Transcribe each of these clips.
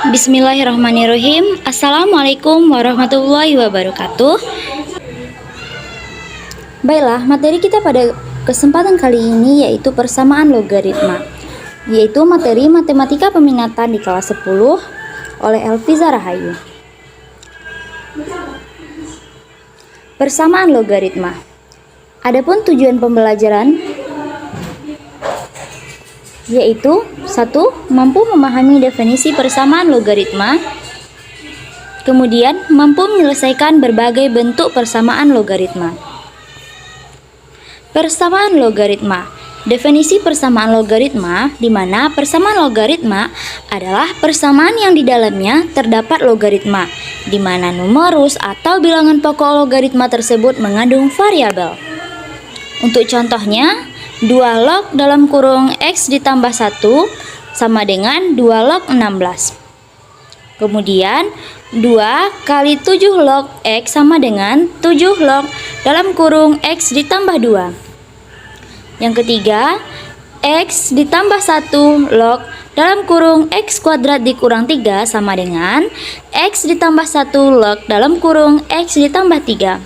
Bismillahirrahmanirrahim. Assalamualaikum warahmatullahi wabarakatuh. Baiklah, materi kita pada kesempatan kali ini yaitu persamaan logaritma, yaitu materi matematika peminatan di kelas 10 oleh Elviza Rahayu. Persamaan logaritma. Adapun tujuan pembelajaran yaitu 1. Mampu memahami definisi persamaan logaritma. Kemudian, mampu menyelesaikan berbagai bentuk persamaan logaritma. Persamaan logaritma. Definisi persamaan logaritma di mana persamaan logaritma adalah persamaan yang di dalamnya terdapat logaritma, di mana numerus atau bilangan pokok logaritma tersebut mengandung variabel. Untuk contohnya, 2 log dalam kurung X ditambah 1 sama dengan 2 log 16. Kemudian 2 kali 7 log X sama dengan 7 log dalam kurung X ditambah 2. Yang ketiga, X ditambah 1 log dalam kurung X kuadrat dikurang 3 sama dengan X ditambah 1 log dalam kurung X ditambah 3.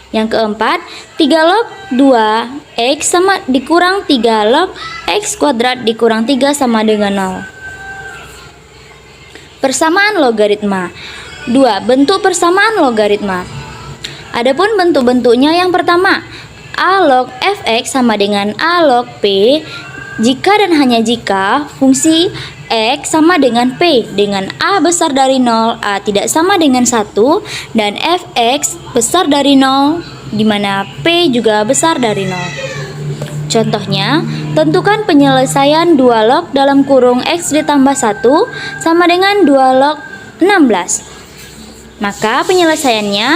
Yang keempat, 3 log 2 X sama dikurang 3 log X kuadrat dikurang 3 sama dengan 0. Persamaan logaritma. 2. Bentuk persamaan logaritma. Adapun bentuk-bentuknya, yang pertama, A log fx sama dengan A log p jika dan hanya jika fungsi X sama dengan P dengan A besar dari 0, A tidak sama dengan 1, dan Fx besar dari 0, di mana P juga besar dari 0. Contohnya, tentukan penyelesaian 2 log dalam kurung X ditambah 1 sama dengan 2 log 16. Maka penyelesaiannya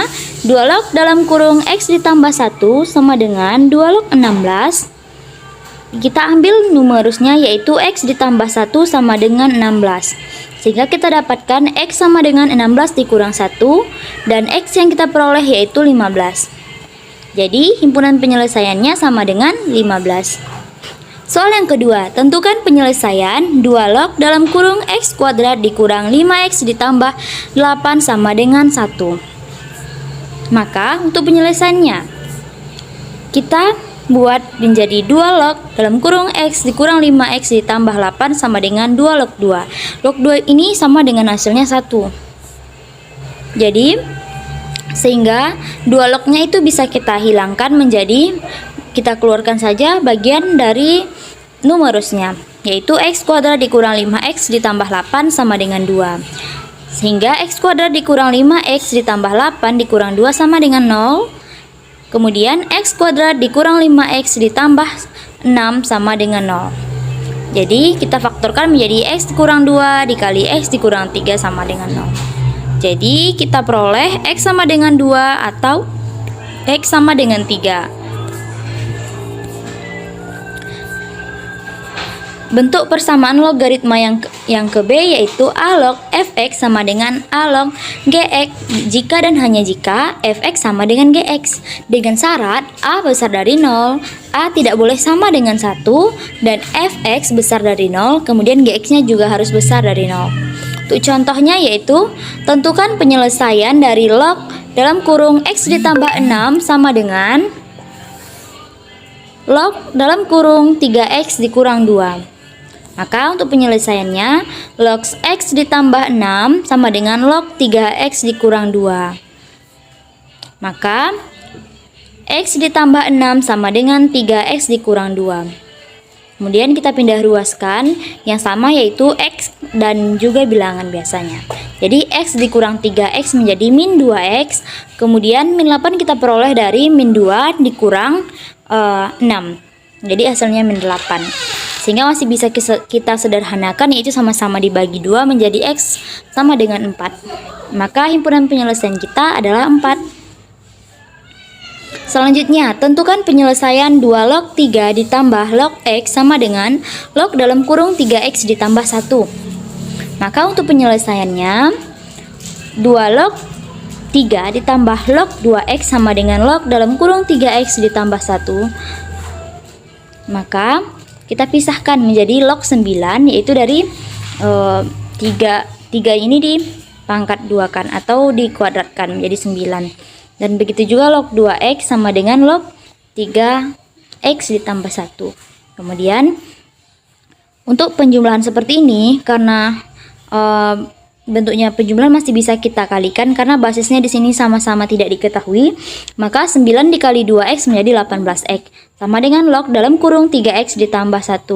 2 log dalam kurung X ditambah 1 sama dengan 2 log 16. Kita ambil numerusnya yaitu X ditambah 1 sama dengan 16. Sehingga kita dapatkan X sama dengan 16 dikurang 1, dan X yang kita peroleh yaitu 15. Jadi himpunan penyelesaiannya sama dengan 15. Soal yang kedua, tentukan penyelesaian 2 log dalam kurung X kuadrat dikurang 5X ditambah 8 sama dengan 1. Maka untuk penyelesaiannya, kita buat menjadi 2 log dalam kurung X dikurang 5X ditambah 8 sama dengan 2 log 2. Log 2 ini sama dengan hasilnya 1. Jadi, sehingga 2 lognya itu bisa kita hilangkan menjadi, kita keluarkan saja bagian dari numerusnya, yaitu X kuadrat dikurang 5X ditambah 8 sama dengan 2. Sehingga X kuadrat dikurang 5X ditambah 8 dikurang 2 sama dengan 0. Kemudian X kuadrat dikurang 5X ditambah 6 sama dengan 0. Jadi kita faktorkan menjadi X dikurang 2 dikali X dikurang 3 sama dengan 0. Jadi kita peroleh X sama dengan 2 atau X sama dengan 3. Bentuk persamaan logaritma yang ke B yaitu A log fx sama dengan A log gx jika dan hanya jika fx sama dengan gx, dengan syarat A besar dari 0, A tidak boleh sama dengan 1, dan fx besar dari 0, kemudian gx-nya juga harus besar dari 0. Untuk contohnya yaitu, tentukan penyelesaian dari log dalam kurung X ditambah 6 sama dengan log dalam kurung 3X dikurang 2. Maka untuk penyelesaiannya, log X ditambah 6 sama dengan log 3X dikurang 2. Maka X ditambah 6 sama dengan 3X dikurang 2. Kemudian kita pindah ruaskan yang sama yaitu X dan juga bilangan biasanya. Jadi X dikurang 3X menjadi min 2X. Kemudian min 8 kita peroleh dari min 2 dikurang 6. Jadi hasilnya min 8. Sehingga masih bisa kita sederhanakan, yaitu sama-sama dibagi 2 menjadi X sama dengan 4. Maka himpunan penyelesaian kita adalah 4. Selanjutnya, tentukan penyelesaian 2 log 3 ditambah log X sama dengan log dalam kurung 3X ditambah 1. Maka untuk penyelesaiannya, 2 log 3 ditambah log 2X sama dengan log dalam kurung 3X ditambah 1. Maka kita pisahkan menjadi log 9, yaitu dari 3 3 ini dipangkat 2 kan, atau dikuadratkan menjadi 9. Dan begitu juga log 2x sama dengan log 3x ditambah 1. Kemudian untuk penjumlahan seperti ini, karena bentuknya penjumlahan masih bisa kita kalikan karena basisnya di sini sama-sama tidak diketahui, maka 9 dikali 2x menjadi 18x sama dengan log dalam kurung 3x ditambah 1.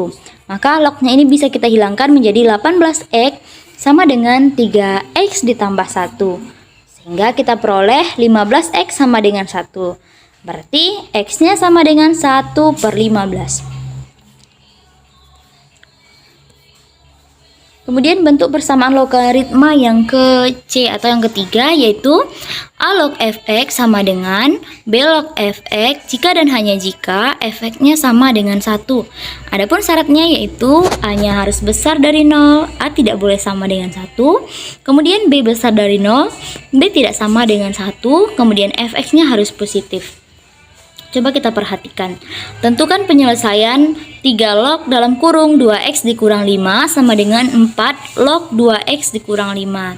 Maka lognya ini bisa kita hilangkan menjadi 18x sama dengan 3x ditambah 1, sehingga kita peroleh 15x sama dengan 1. Berarti x-nya sama dengan 1/15. Kemudian bentuk persamaan logaritma yang ke C atau yang ketiga, yaitu A log fx sama dengan B log fx jika dan hanya jika fx-nya sama dengan 1. Adapun syaratnya yaitu A-nya harus besar dari 0, A tidak boleh sama dengan 1, kemudian B besar dari 0, B tidak sama dengan 1, kemudian fx-nya harus positif. Coba kita perhatikan. Tentukan penyelesaian 3 log dalam kurung 2x dikurang 5 sama dengan 4 log 2x dikurang 5.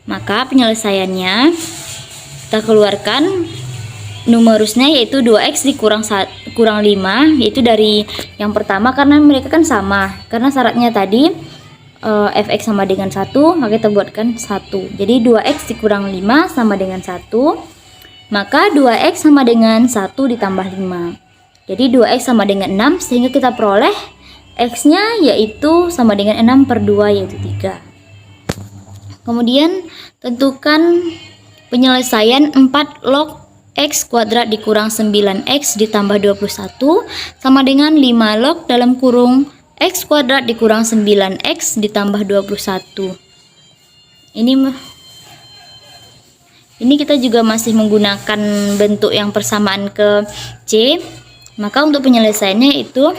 Maka penyelesaiannya kita keluarkan numerusnya, yaitu 2x dikurang 5, yaitu dari yang pertama karena mereka kan sama. Karena syaratnya tadi fx sama dengan 1, maka kita buatkan 1. Jadi 2x dikurang 5 sama dengan 1. Maka 2x sama dengan 1 ditambah 5. Jadi 2x sama dengan 6, sehingga kita peroleh x-nya yaitu sama dengan 6/2, yaitu 3. Kemudian tentukan penyelesaian 4 log x kuadrat dikurang 9x ditambah 21 sama dengan 5 log dalam kurung x kuadrat dikurang 9x ditambah 21. Ini kita juga masih menggunakan bentuk yang persamaan ke C. Maka untuk penyelesaiannya itu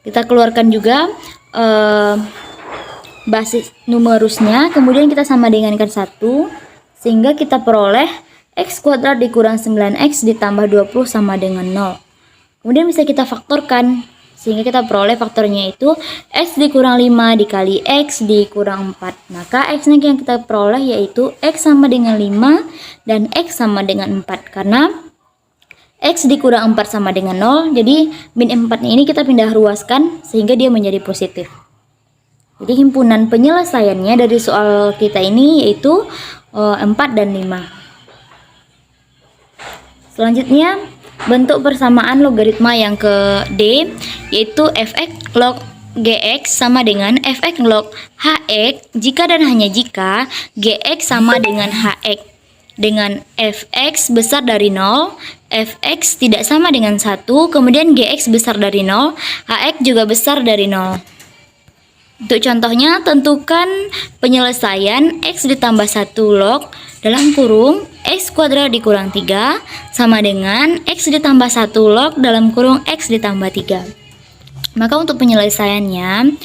kita keluarkan juga basis numerusnya, kemudian kita sama dengankan 1, sehingga kita peroleh x kuadrat dikurang 9x ditambah 20 sama dengan 0. Kemudian bisa kita faktorkan, sehingga kita peroleh faktornya itu x dikurang 5 dikali x dikurang 4. Maka x-nya yang kita peroleh yaitu x sama dengan 5 dan x sama dengan 4. Karena x dikurang 4 sama dengan 0, jadi min 4-nya ini kita pindah ruaskan sehingga dia menjadi positif. Jadi himpunan penyelesaiannya dari soal kita ini yaitu 4 dan 5. Selanjutnya bentuk persamaan logaritma yang ke D, yaitu fx log gx sama dengan fx log hx jika dan hanya jika gx sama dengan hx dengan fx besar dari 0, fx tidak sama dengan 1, kemudian gx besar dari 0, hx juga besar dari 0. Untuk contohnya, tentukan penyelesaian x ditambah 1 log dalam kurung x kuadrat dikurang 3 sama dengan x ditambah 1 log dalam kurung x ditambah 3. Maka untuk penyelesaiannya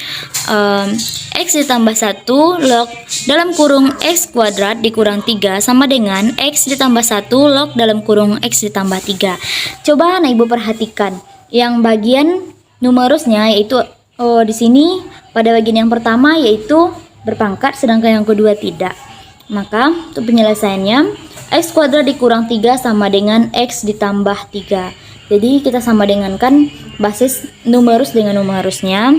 x ditambah 1 log dalam kurung x kuadrat dikurang 3 sama dengan x ditambah 1 log dalam kurung x ditambah 3. Coba anak ibu perhatikan yang bagian numerusnya, yaitu di sini pada bagian yang pertama yaitu berpangkat, sedangkan yang kedua tidak. Maka untuk penyelesaiannya x kuadrat dikurang 3 sama dengan x ditambah 3. Jadi kita sama dengankan basis numerus dengan numerusnya.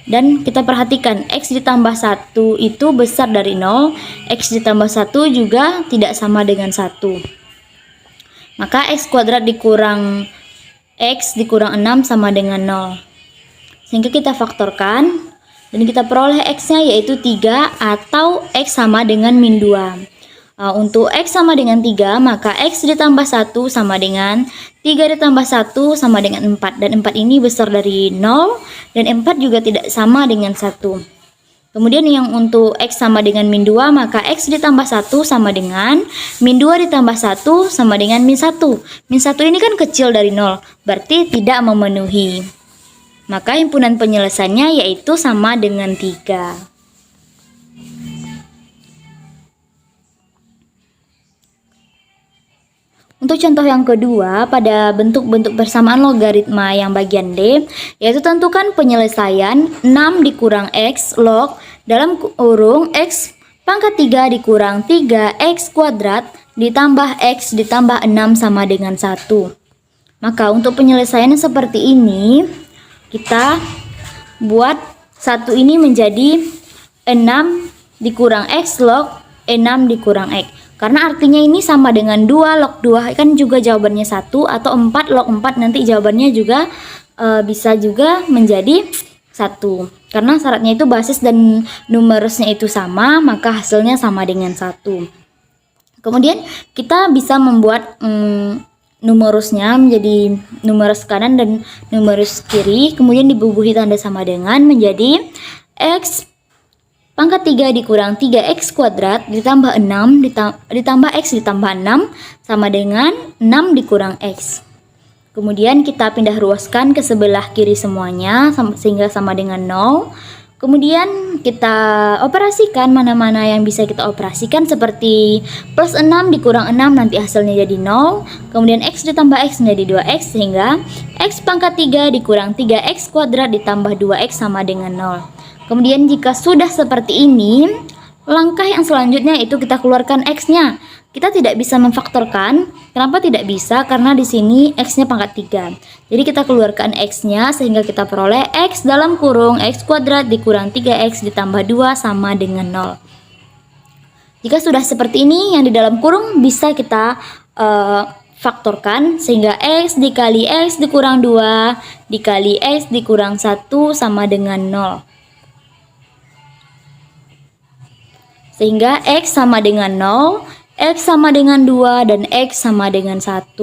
Dan kita perhatikan x ditambah 1 itu besar dari 0, x ditambah 1 juga tidak sama dengan 1. Maka x kuadrat dikurang x dikurang 6 sama dengan 0. Sehingga kita faktorkan dan kita peroleh x-nya yaitu 3 atau x sama dengan min 2. Untuk x sama dengan 3, maka x ditambah 1 sama dengan 3 ditambah 1 sama dengan 4. Dan 4 ini besar dari 0 dan 4 juga tidak sama dengan 1. Kemudian yang untuk x sama dengan min 2, maka x ditambah 1 sama dengan min 2 ditambah 1 sama dengan min 1. Min 1 ini kan kecil dari 0, berarti tidak memenuhi. Maka himpunan penyelesaiannya yaitu sama dengan 3. Untuk contoh yang kedua, pada bentuk-bentuk persamaan logaritma yang bagian D, yaitu tentukan penyelesaian 6 dikurang X log dalam kurung X pangkat 3 dikurang 3X kuadrat ditambah X ditambah 6 sama dengan 1. Maka untuk penyelesaiannya seperti ini, kita buat 1 ini menjadi 6 dikurang X log 6 dikurang X. Karena artinya ini sama dengan 2 log 2 kan juga jawabannya 1, atau 4 log 4 nanti jawabannya juga bisa juga menjadi 1. Karena syaratnya itu basis dan numerusnya itu sama, maka hasilnya sama dengan 1. Kemudian kita bisa membuat numerusnya menjadi numerus kanan dan numerus kiri, kemudian dibubuhi tanda sama dengan menjadi X pangkat 3 dikurang 3X kuadrat ditambah 6 ditambah X ditambah 6 sama dengan 6 dikurang X. Kemudian kita pindah ruaskan ke sebelah kiri semuanya sehingga sama dengan 0. Kemudian kita operasikan mana-mana yang bisa kita operasikan, seperti plus 6 dikurang 6 nanti hasilnya jadi 0. Kemudian X ditambah X menjadi 2X sehingga X pangkat 3 dikurang 3X kuadrat ditambah 2X sama dengan 0. Kemudian jika sudah seperti ini, langkah yang selanjutnya itu kita keluarkan X-nya. Kita tidak bisa memfaktorkan. Kenapa tidak bisa? Karena di sini X-nya pangkat 3. Jadi kita keluarkan X-nya sehingga kita peroleh X dalam kurung X kuadrat dikurang 3X ditambah 2 sama dengan 0. Jika sudah seperti ini, yang di dalam kurung bisa kita faktorkan sehingga X dikali X dikurang 2 dikali X dikurang 1 sama dengan 0. Sehingga X sama dengan 0, X sama dengan 2, dan X sama dengan 1.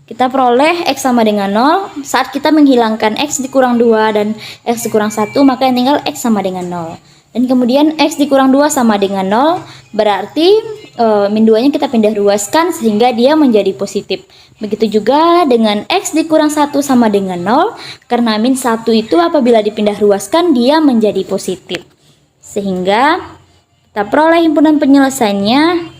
Kita peroleh X sama dengan 0 saat kita menghilangkan X dikurang 2 dan X dikurang 1, maka yang tinggal X sama dengan 0. Dan kemudian X dikurang 2 sama dengan 0, berarti min 2-nya kita pindah ruaskan sehingga dia menjadi positif. Begitu juga dengan X dikurang 1 sama dengan 0, karena min 1 itu apabila dipindah ruaskan dia menjadi positif. Sehingga kita peroleh himpunan penyelesaiannya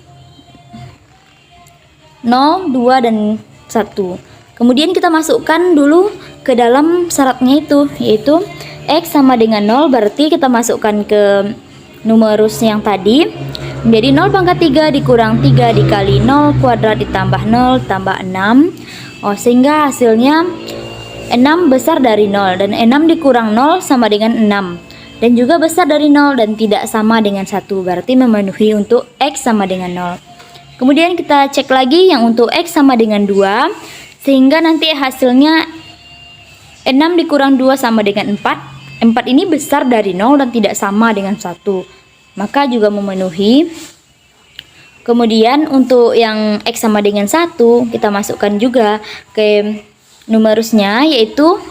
0, 2, dan 1. Kemudian kita masukkan dulu ke dalam syaratnya itu, yaitu X sama dengan 0, berarti kita masukkan ke numerus yang tadi menjadi 0 pangkat 3 dikurang 3 dikali 0 kuadrat ditambah 0 tambah 6. Sehingga hasilnya 6 besar dari 0, dan 6 dikurang 0 sama dengan 6. Dan juga besar dari 0 dan tidak sama dengan 1, berarti memenuhi untuk X sama dengan 0. Kemudian kita cek lagi yang untuk X sama dengan 2, sehingga nanti hasilnya 6 dikurang 2 sama dengan 4. 4 ini besar dari 0 dan tidak sama dengan 1, maka juga memenuhi. Kemudian untuk yang X sama dengan 1, kita masukkan juga ke numerusnya, yaitu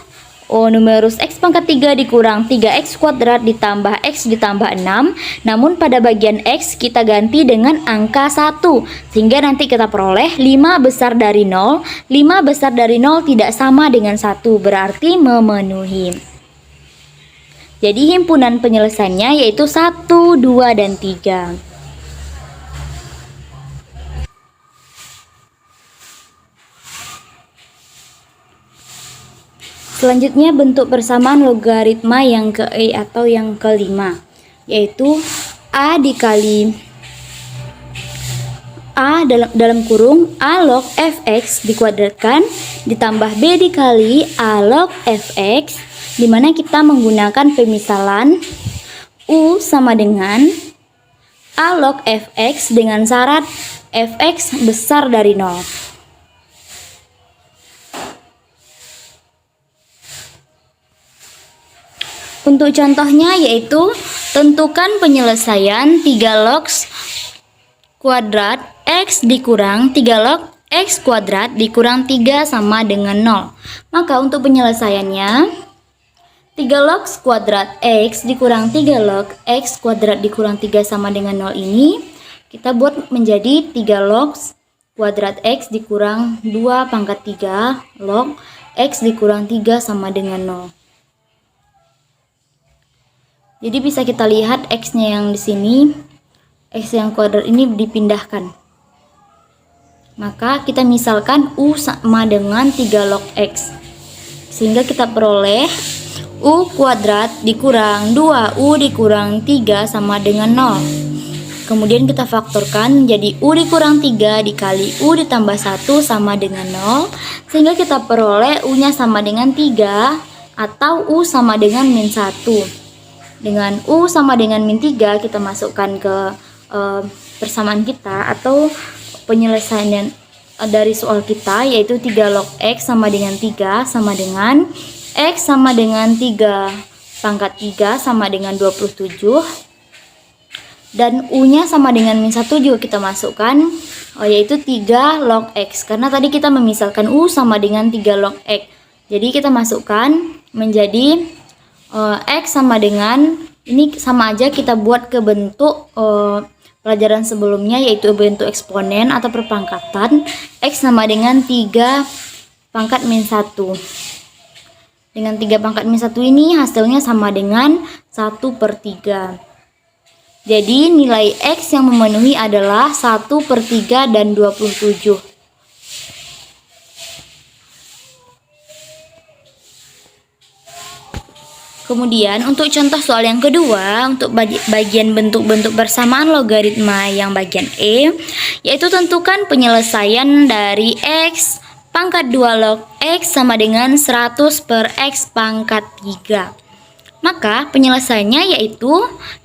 numerus X pangkat 3 dikurang 3X kuadrat ditambah X ditambah 6. Namun pada bagian X kita ganti dengan angka 1, sehingga nanti kita peroleh 5 besar dari 0. 5 besar dari 0 tidak sama dengan 1, berarti memenuhi. Jadi himpunan penyelesaiannya yaitu 1, 2, dan 3. Selanjutnya bentuk persamaan logaritma yang ke-E atau yang kelima, yaitu A dikali A dalam kurung A log fx dikuadratkan ditambah B dikali A log fx, dimana kita menggunakan pemisalan U sama dengan A log fx dengan syarat fx besar dari 0. Untuk contohnya yaitu tentukan penyelesaian 3 log kuadrat X dikurang 3 log X kuadrat dikurang 3 sama dengan 0. Maka untuk penyelesaiannya 3 log kuadrat X dikurang 3 log X kuadrat dikurang 3 sama dengan 0 ini kita buat menjadi 3 log kuadrat X dikurang 2 pangkat 3 log X dikurang 3 sama dengan 0. Jadi bisa kita lihat X-nya yang di sini, X yang kuadrat ini dipindahkan. Maka kita misalkan U sama dengan 3 log X. Sehingga kita peroleh U kuadrat dikurang 2U dikurang 3 sama dengan 0. Kemudian kita faktorkan jadi U dikurang 3 dikali U ditambah 1 sama dengan 0. Sehingga kita peroleh U nya sama dengan 3 atau U sama dengan min 1. Dengan U sama dengan min 3 kita masukkan ke persamaan kita atau penyelesaian dari soal kita, yaitu 3 log X sama dengan 3 sama dengan X sama dengan 3 pangkat 3 sama dengan 27. Dan U-nya sama dengan min 1 juga kita masukkan, yaitu 3 log X. Karena tadi kita memisalkan U sama dengan 3 log X. Jadi kita masukkan menjadi X sama dengan, ini sama aja kita buat ke bentuk pelajaran sebelumnya, yaitu bentuk eksponen atau perpangkatan. X sama dengan 3 pangkat min 1. Dengan 3 pangkat min 1 ini hasilnya sama dengan 1/3. Jadi nilai X yang memenuhi adalah 1/3 dan 27. Kemudian untuk contoh soal yang kedua, untuk bagian bentuk-bentuk persamaan logaritma yang bagian E, yaitu tentukan penyelesaian dari X pangkat 2 log X sama dengan 100/X pangkat 3. Maka penyelesaiannya yaitu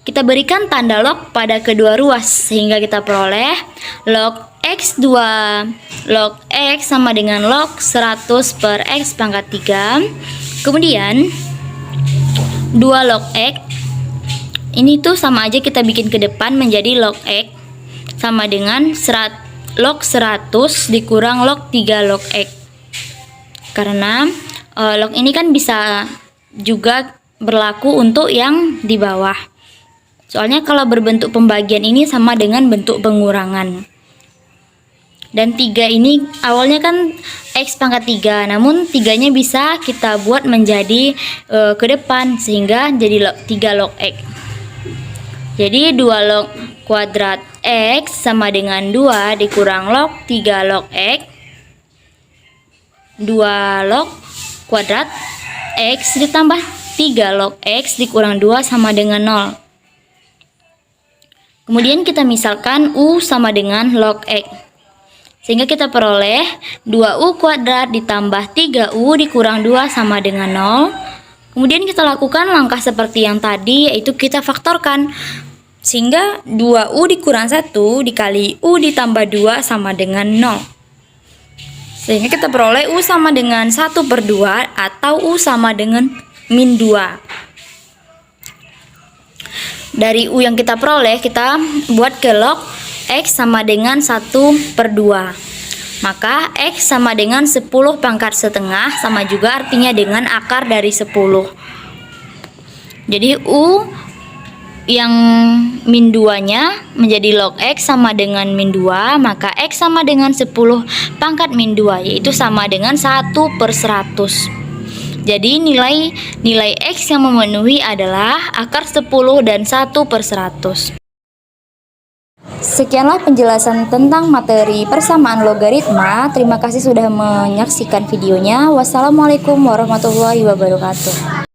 kita berikan tanda log pada kedua ruas, sehingga kita peroleh log X2 log X sama dengan log 100/X pangkat 3. Kemudian 2 log X ini tuh sama aja kita bikin ke depan menjadi log X sama dengan log 100 dikurang log 3 log X. Karena log ini kan bisa juga berlaku untuk yang di bawah. Soalnya kalau berbentuk pembagian ini sama dengan bentuk pengurangan. Dan 3 ini awalnya kan X pangkat 3, namun 3-nya bisa kita buat menjadi ke depan sehingga jadi 3 log X. Jadi 2 log kuadrat X sama dengan 2 dikurang log 3 log X. 2 log kuadrat X ditambah 3 log X dikurang 2 sama dengan 0. Kemudian kita misalkan U sama dengan log X. Sehingga kita peroleh 2U kuadrat ditambah 3U dikurang 2 sama dengan 0. Kemudian kita lakukan langkah seperti yang tadi, yaitu kita faktorkan. Sehingga 2U dikurang 1 dikali U ditambah 2 sama dengan 0. Sehingga kita peroleh U sama dengan 1/2 atau U sama dengan min 2. Dari U yang kita peroleh, kita buat ke log X sama dengan 1/2. Maka X sama dengan 10 pangkat setengah, sama juga artinya dengan akar dari 10. Jadi U yang min 2-nya menjadi log X sama dengan min 2, maka X sama dengan 10 pangkat min 2, yaitu sama dengan 1/100. Jadi nilai X yang memenuhi adalah akar 10 dan 1/100. Sekianlah penjelasan tentang materi persamaan logaritma. Terima kasih sudah menyaksikan videonya. Wassalamualaikum warahmatullahi wabarakatuh.